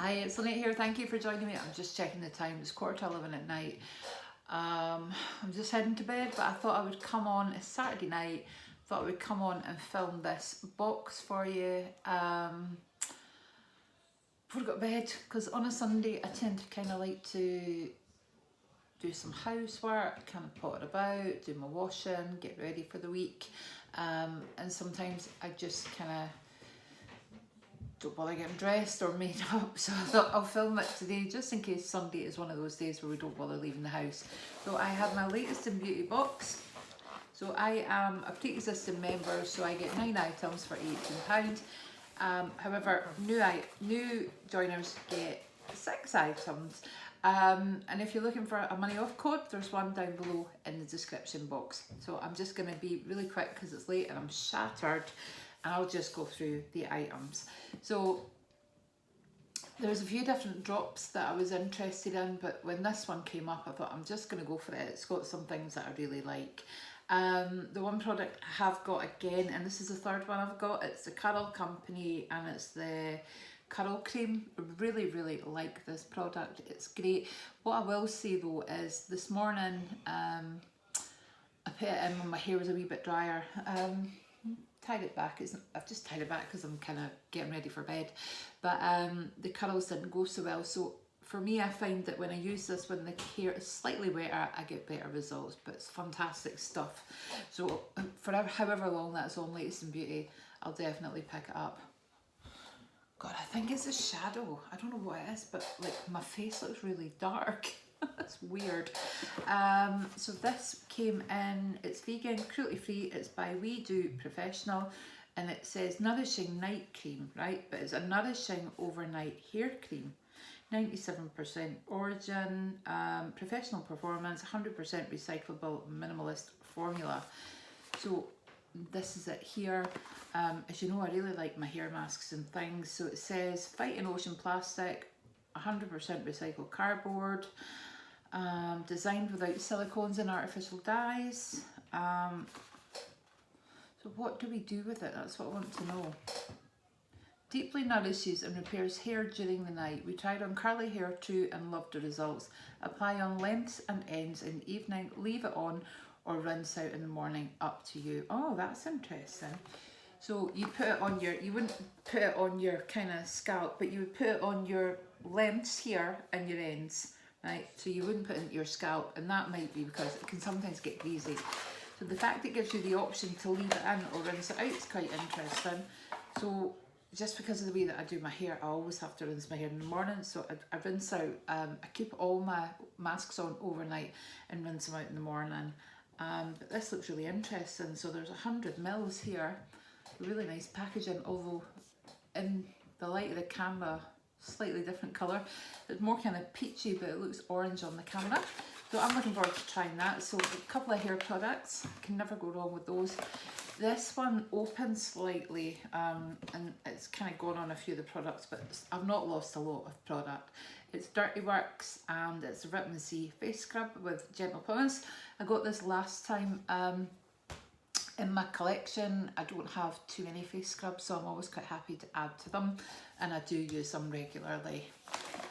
Hi, it's Lynette here. Thank you for joining me. I'm just checking the time. It's 11:15 at night. I'm just heading to bed, but I thought I would come on. It's Saturday night. Thought I would come on and film this box for you before I go to bed. Because on a Sunday, I tend to kind of like to do some housework, kind of potter about, do my washing, get ready for the week. And sometimes I just kind of don't bother getting dressed or made up, so I thought I'll film it today just in case Sunday is one of those days where we don't bother leaving the house. So I have my latest in beauty box. So I am a pre-existing member, so I get 9 items for £18. However, new joiners get 6 items. And if you're looking for a money off code, there's one down below in the description box. So I'm just going to be really quick because it's late and I'm shattered. And I'll just go through the items. So there's a few different drops that I was interested in, but when this one came up, I thought I'm just going to go for it. It's got some things that I really like. The one product I have got again, and this is the third one I've got, it's the Curl Company and it's the Curl Cream. I really like this product. It's great. What I will say though is this morning I put it in when my hair was a wee bit drier. Tied it back. I've just tied it back because I'm kind of getting ready for bed, but the curls didn't go so well. So for me, I find that when I use this, when the hair is slightly wetter, I get better results. But it's fantastic stuff. So for however long that's on Latest in Beauty, I'll definitely pick it up. God, I think it's a shadow. I don't know what it is, but like my face looks really dark. That's weird. So this came in, it's vegan, cruelty free, it's by We Do Professional, and it says Nourishing Night Cream, right? But it's a Nourishing Overnight Hair Cream. 97% origin, professional performance, 100% recyclable, minimalist formula. So this is it here. As you know, I really like my hair masks and things. So it says fighting ocean plastic, 100% recycled cardboard, designed without silicones and artificial dyes. So what do we do with it? That's what I want to know. Deeply nourishes and repairs hair during the night. We tried on curly hair too and loved the results. Apply on lengths and ends in the evening, leave it on or rinse out in the morning, up to you. Oh, that's interesting. So you put it on your, you wouldn't put it on your kind of scalp, but you would put it on your lengths here and your ends, right? So you wouldn't put it in your scalp, and that might be because it can sometimes get greasy. So the fact it gives you the option to leave it in or rinse it out is quite interesting. So just because of the way that I do my hair, I always have to rinse my hair in the morning. So I rinse out, I keep all my masks on overnight and rinse them out in the morning. But this looks really interesting. So there's 100 mils here. Really nice packaging, although in the light of the camera, slightly different colour. It's more kind of peachy, but it looks orange on the camera. So I'm looking forward to trying that. So a couple of hair products, can never go wrong with those. This one opens slightly, and it's kind of gone on a few of the products, but I've not lost a lot of product. It's Dirty Works and it's Vitamin C face scrub with gentle pumice. I got this last time in my collection. I don't have too many face scrubs, so I'm always quite happy to add to them, and I do use them regularly.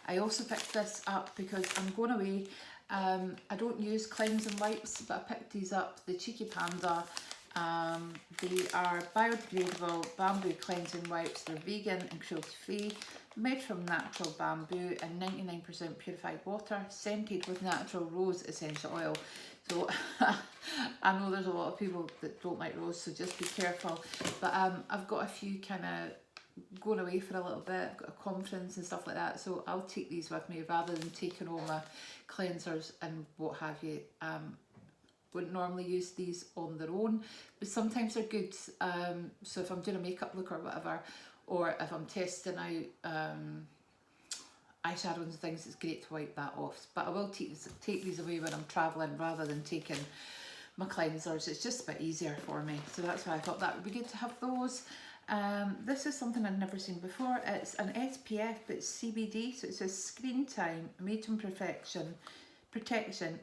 I also picked this up because I'm going away. I don't use cleansing wipes, but I picked these up, the Cheeky Panda. They are biodegradable bamboo cleansing wipes. They're vegan and cruelty free, made from natural bamboo and 99% purified water, scented with natural rose essential oil. So I know there's a lot of people that don't like rose, so just be careful. But I've got a few kind of going away for a little bit, I've got a conference and stuff like that, so I'll take these with me rather than taking all my cleansers and what have you. Wouldn't normally use these on their own, but sometimes they're good. So if I'm doing a makeup look or whatever, or if I'm testing out eyeshadows and things, it's great to wipe that off. But I will take these away when I'm travelling rather than taking my cleansers. It's just a bit easier for me, so that's why I thought that would be good to have those. This is something I've never seen before. It's an SPF, but it's CBD, so it says Screen Time Made from Protection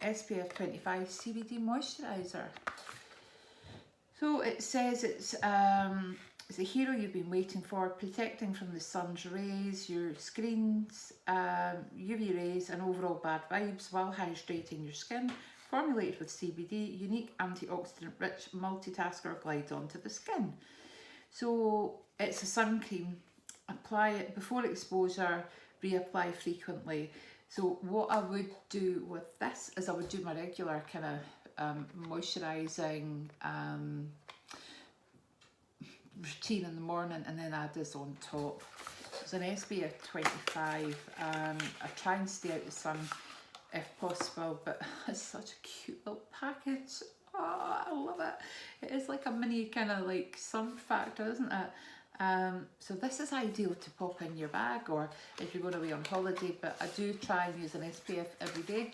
SPF 25 CBD moisturizer. So it says it's It's the hero you've been waiting for, protecting from the sun's rays, your screens, UV rays and overall bad vibes while hydrating your skin. Formulated with CBD, unique antioxidant rich multitasker glides onto the skin. So it's a sun cream. Apply it before exposure, reapply frequently. So what I would do with this is I would do my regular kind of moisturising routine in the morning and then add this on top. It's an SPF 25. I try and stay out of the sun if possible, but it's such a cute little package. Oh, I love it. It is like a mini kind of like sun factor, isn't it? So this is ideal to pop in your bag or if you're going away on holiday, but I do try and use an SPF every day.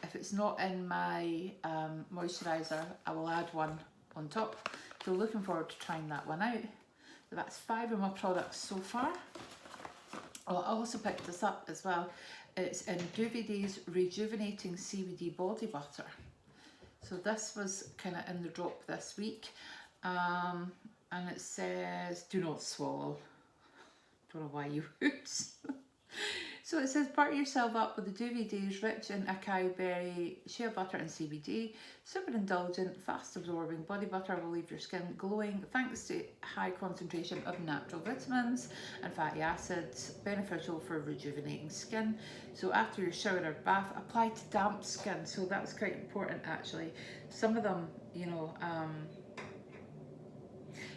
If it's not in my moisturiser, I will add one on top. So looking forward to trying that one out. So that's 5 of my products so far. Oh, I also picked this up as well. It's in Duviday's Rejuvenating CBD Body Butter. So this was kind of in the drop this week. And it says, do not swallow. Don't know why you would. So it says, butter yourself up with the Duviday's rich in acai berry, shea butter and CBD. Super indulgent, fast absorbing body butter will leave your skin glowing thanks to high concentration of natural vitamins and fatty acids, beneficial for rejuvenating skin. So after your shower or bath, apply to damp skin. So that's quite important actually. Some of them, you know,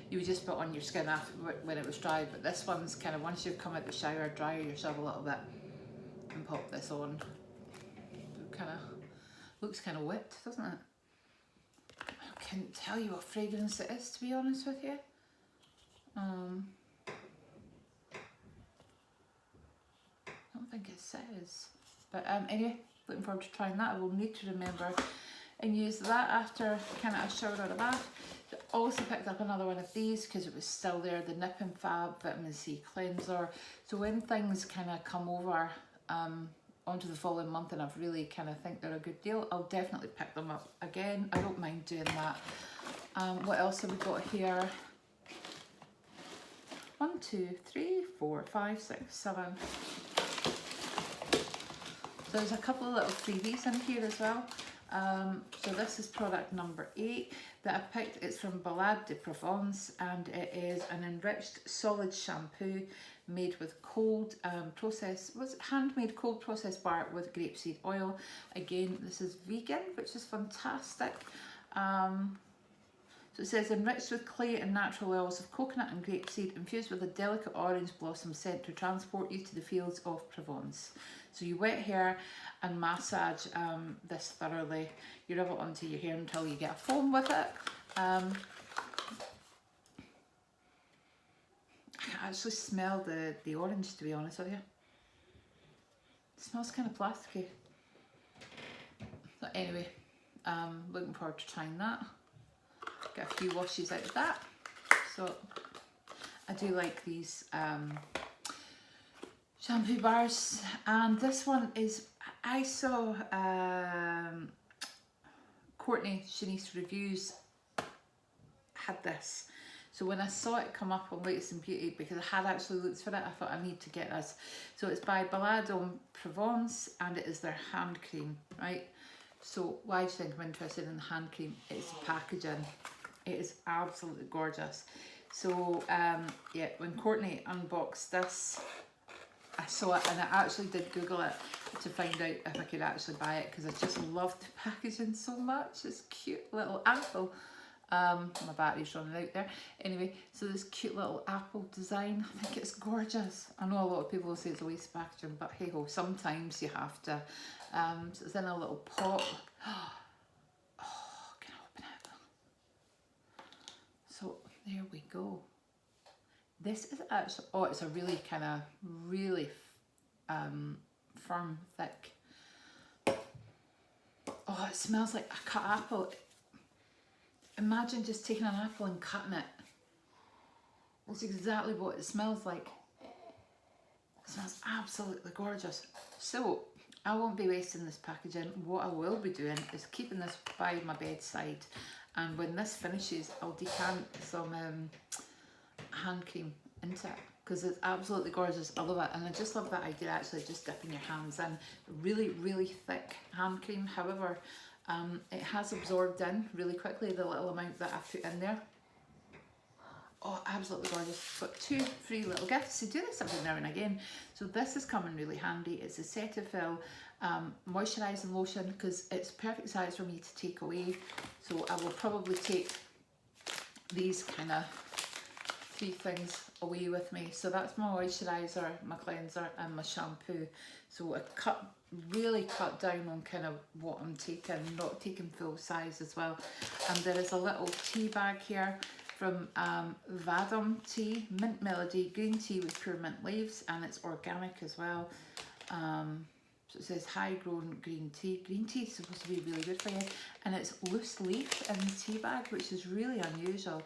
you would just put on your skin after when it was dry, but this one's kind of once you've come out the shower, dry yourself a little bit and pop this on. It kind of looks kind of whipped, doesn't it? I can't tell you what fragrance it is, to be honest with you. I don't think it says, but anyway, looking forward to trying that. I will need to remember and use that after kind of a shower or a bath. I also picked up another one of these because it was still there, the Fab Vitamin C Cleanser. So when things kind of come over onto the following month and I've really kind of think they're a good deal, I'll definitely pick them up again. I don't mind doing that. What else have we got here? 1, 2, 3, 4, 5, 6, 7. So there's a couple of little freebies in here as well. So this is product number 8 that I picked. It's from Balade de Provence and it is an enriched solid shampoo made with cold handmade cold processed bark with grapeseed oil. Again, this is vegan, which is fantastic. So it says enriched with clay and natural oils of coconut and grapeseed infused with a delicate orange blossom scent to transport you to the fields of Provence. So you wet hair and massage this thoroughly. You rub it onto your hair until you get a foam with it. I can actually smell the orange, to be honest with you. It smells kind of plasticky. So anyway, looking forward to trying that. Get a few washes out of that. So I do like these shampoo bars, and this one is, I saw Courtney Shanice Reviews had this. So when I saw it come up on Latest in Beauty, because I had actually looked for it, I thought I need to get this. So it's by Balade de Provence and it is their hand cream, right? So why do you think I'm interested in the hand cream? It's the packaging. It is absolutely gorgeous. So yeah, when Courtney unboxed this, I saw it and I actually did Google it to find out if I could actually buy it because I just loved the packaging so much. This cute little apple. My battery's running out there. Anyway, so this cute little apple design, I think it's gorgeous. I know a lot of people will say it's a waste packaging, but hey ho, sometimes you have to. So it's in a little pot. Oh, can I open it? So there we go. This is actually, oh, it's a really kind of, really firm, thick. Oh, it smells like a cut apple. Imagine just taking an apple and cutting it. That's exactly what it smells like. It smells absolutely gorgeous. So, I won't be wasting this packaging. What I will be doing is keeping this by my bedside. And when this finishes, I'll decant some hand cream into it because it's absolutely gorgeous. I love it, and I just love that idea actually just dipping your hands in. Really, really thick hand cream. However, it has absorbed in really quickly the little amount that I put in there. Oh, absolutely gorgeous. Got 2 free little gifts. So do this every now and again. So this is coming really handy. It's a Cetaphil Moisturizing Lotion because it's perfect size for me to take away. So I will probably take these kind of 3 things away with me. So that's my moisturizer, my cleanser and my shampoo. So I really cut down on kind of what I'm taking, not taking full size as well. And there is a little tea bag here from Vitamin tea, mint melody, green tea with pure mint leaves, and it's organic as well. So it says high grown green tea. Green tea is supposed to be really good for you, and it's loose leaf in the tea bag, which is really unusual.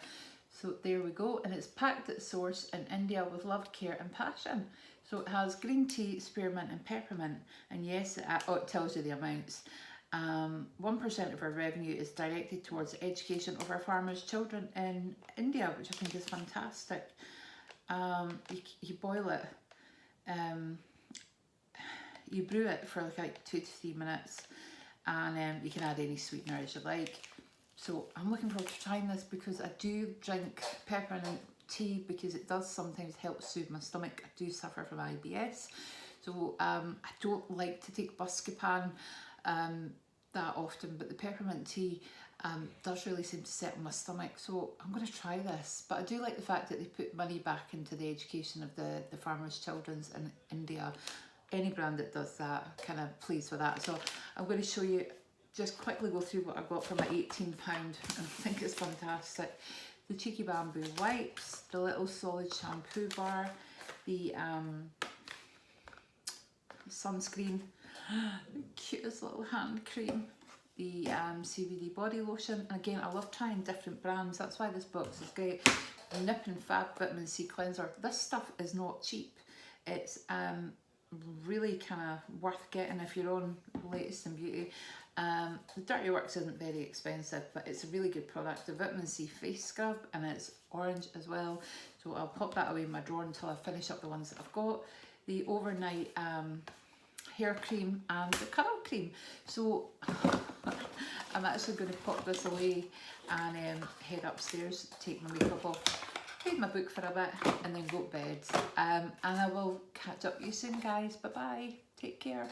So there we go, and it's packed at source in India with love, care and passion. So it has green tea, spearmint and peppermint, and yes, it tells you the amounts. 1% of our revenue is directed towards the education of our farmers' children in India, which I think is fantastic. You boil it, you brew it for like 2 to 3 minutes, and you can add any sweetener as you like. So I'm looking forward to trying this because I do drink peppermint tea because it does sometimes help soothe my stomach. I do suffer from IBS, so I don't like to take Buscopan that often, but the peppermint tea does really seem to settle my stomach, so I'm going to try this. But I do like the fact that they put money back into the education of the farmers' children in India. Any brand that does that, I'm kind of pleased with that. So I'm going to show you, just quickly go through what I got for my £18, and I think it's fantastic. The cheeky bamboo wipes, the little solid shampoo bar, the sunscreen, the cutest little hand cream, the CBD body lotion. And again, I love trying different brands, that's why this box is great. Nip and Fab Vitamin C Cleanser. This stuff is not cheap. It's really kind of worth getting if you're on latest in beauty. The Dirty Works isn't very expensive, but it's a really good product. The Vitamin C face scrub, and it's orange as well, so I'll pop that away in my drawer until I finish up the ones that I've got. The overnight hair cream and the curl cream. So I'm actually going to pop this away and head upstairs, take my makeup off, read my book for a bit, and then go to bed. And I will catch up with you soon, guys. Bye bye, take care.